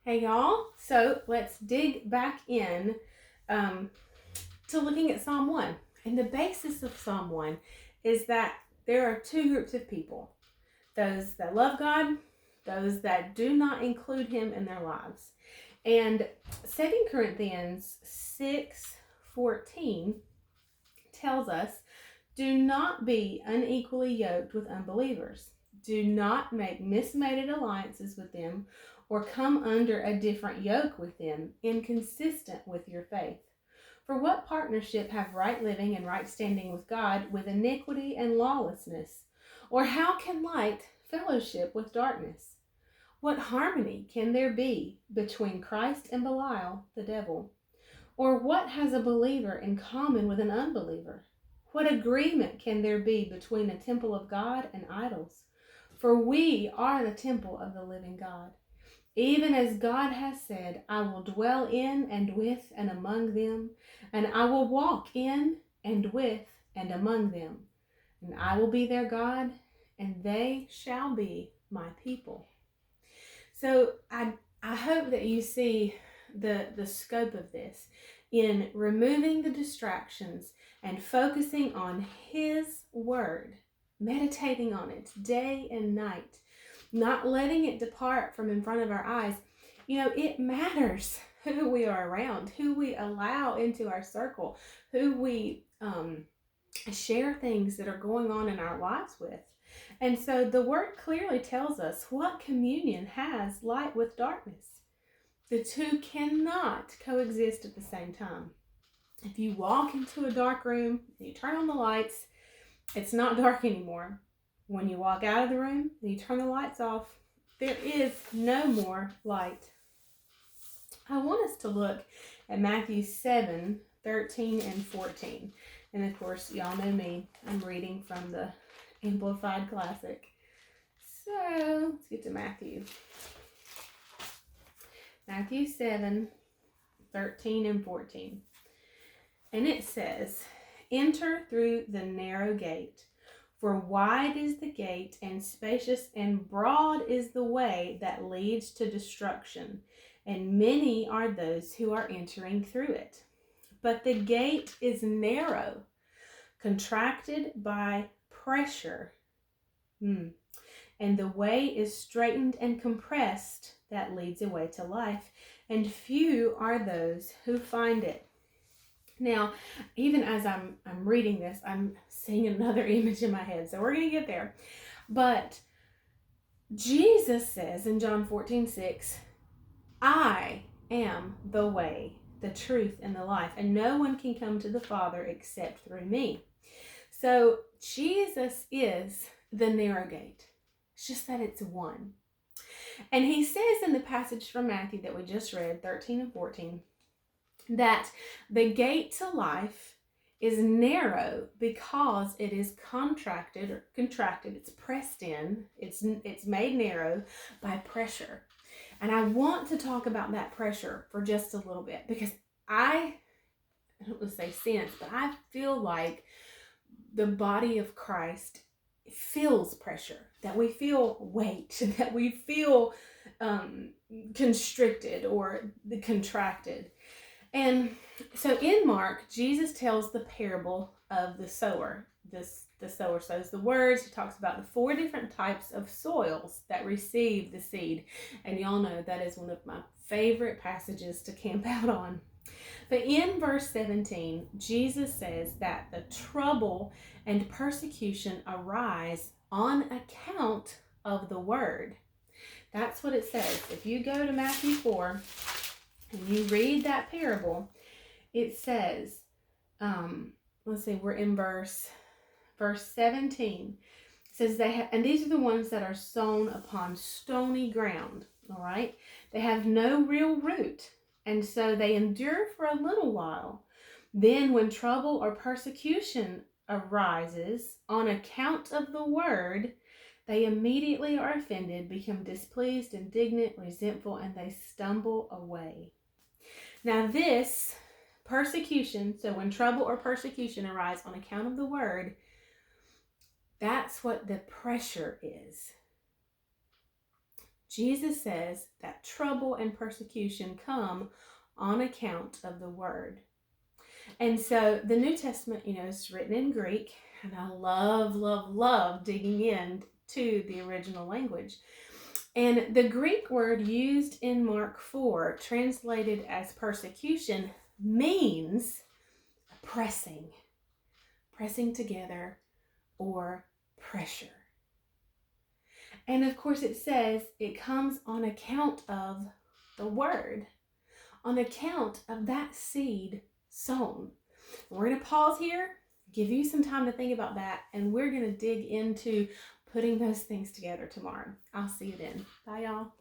Hey y'all, so let's dig back in um, to looking at Psalm 1. And the basis of Psalm 1 is that there are two groups of people: those that love God, those that do not include Him in their lives. And 2 Corinthians 6:14 tells us, "Do not be unequally yoked with unbelievers. Do not make mismated alliances with them or come under a different yoke with them, inconsistent with your faith. For what partnership have right living and right standing with God with iniquity and lawlessness? Or how can light fellowship with darkness? What harmony can there be between Christ and Belial, the devil? Or what has a believer in common with an unbeliever? What agreement can there be between a temple of God and idols? For we are the temple of the living God. Even as God has said, I will dwell in and with and among them, and I will walk in and with and among them, and I will be their God, and they shall be my people." So I hope that you see the scope of this in removing the distractions and focusing on His Word, meditating on it day and night, not letting it depart from in front of our eyes. It matters who we are around, who we allow into our circle, who we share things that are going on in our lives with. And so the word clearly tells us what communion has light with darkness. The two cannot coexist at the same time. If you walk into a dark room and you turn on the lights, it's not dark anymore. When you walk out of the room and you turn the lights off, there is no more light. I want us to look at Matthew 7:13 and 14. And of course, y'all know me. I'm reading from the Amplified Classic. So let's get to Matthew. Matthew 7:13 and 14. And it says, "Enter through the narrow gate, for wide is the gate, and spacious and broad is the way that leads to destruction, and many are those who are entering through it. But the gate is narrow, contracted by pressure, and the way is straitened and compressed that leads away to life, and few are those who find it." Now, even as I'm reading this, I'm seeing another image in my head, so we're going to get there. But Jesus says in John 14:6, "I am the way, the truth, and the life, and no one can come to the Father except through me." So Jesus is the narrow gate. It's just that it's one. And he says in the passage from Matthew that we just read, 13 and 14, that the gate to life is narrow because it is contracted, it's pressed in, it's made narrow by pressure. And I want to talk about that pressure for just a little bit, because I don't want to say sense, but I feel like the body of Christ feels pressure, that we feel weight, that we feel constricted or contracted. And so in Mark, Jesus tells the parable of the sower. The sower sows the words. He talks about the 4 different types of soils that receive the seed. And y'all know that is one of my favorite passages to camp out on. But in verse 17, Jesus says that the trouble and persecution arise on account of the word. That's what it says. If you go to Matthew 4 and you read that parable, it says, let's see, we're in verse 17. It says and these are the ones that are sown upon stony ground. All right, they have no real root, and so they endure for a little while. Then when trouble or persecution arises on account of the word, they immediately are offended, become displeased, indignant, resentful, and they stumble away. Now this persecution, so when trouble or persecution arise on account of the word, that's what the pressure is. Jesus says that trouble and persecution come on account of the word. And so the New Testament, is written in Greek, and I love, love, love digging into the original language. And the Greek word used in Mark 4, translated as persecution, means pressing together, or pressure. And of course it says it comes on account of the word, on account of that seed sown. We're going to pause here, give you some time to think about that, and we're going to dig into putting those things together tomorrow. I'll see you then. Bye, y'all.